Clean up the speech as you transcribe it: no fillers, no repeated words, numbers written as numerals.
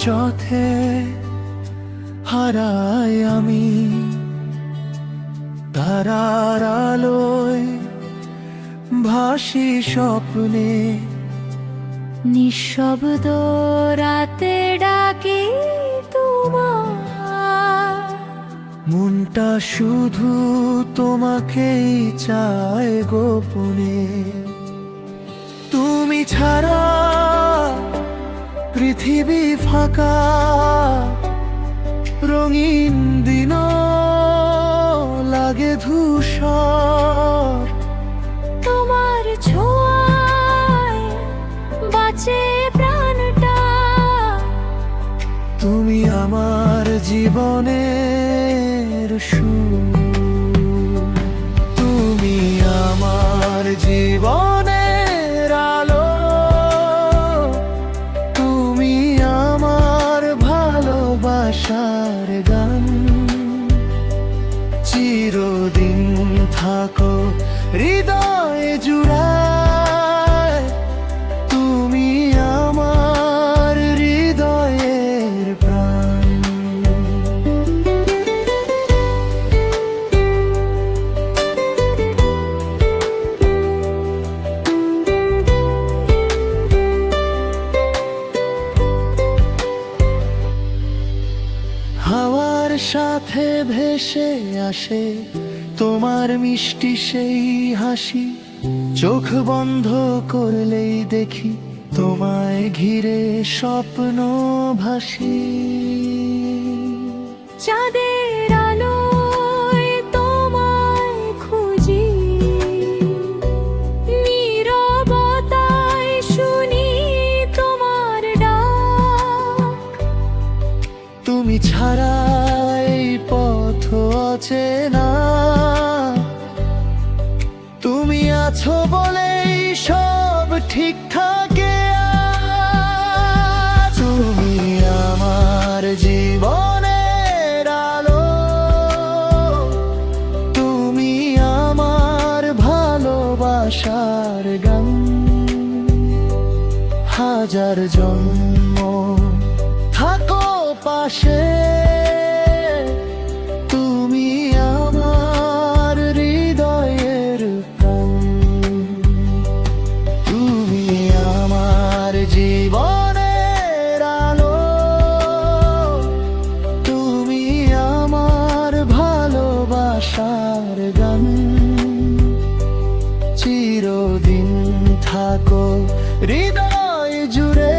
চথে হারাই আমি, তারার আলোয় ভাসি স্বপ্নে। নিঃশব্দ রাতে ডাকি তোমার, মনটা শুধু তোমাকেই চায় গোপনে। তুমি ছাড়া পৃথিবী ফাঁকা, রঙিন দিন লাগে ধূসর। তোমার ছোঁয়ায় বাঁচে প্রাণটা, তুমি আমার জীবনের সুর, তুমি আমার জীবনের আলো, তুমি আমার ভালোবাসার গান। চিরদিন থাকো হৃদয়ে জুড়ায়, তুমি আমার হৃদয়ের প্রাণ। হাওয়ার সাথে ভেসে আসে তোমার মিষ্টি সেই হাসি, চোখ বন্ধ করলেই দেখি তোমায় ঘিরে স্বপ্ন ভাসি। চাঁদের আলোয় তোমায় খুঁজি, নীরবতায় শুনি তোমার ডাক। তুমি ছাড়া এই পথ অচেনা, তুমি আছো বলেই সব ঠিক থাকে আজ। তুমি আমার জীবনের আলো, তুমি আমার ভালোবাসার গান। হাজার জন্ম থাকো পাশে, তুমি আমার হৃদয়ের প্রাণ। তুমি আমার জীবনের আলো, তুমি আমার ভালোবাসার গান। চিরদিন থাকো হৃদয় জুড়ে।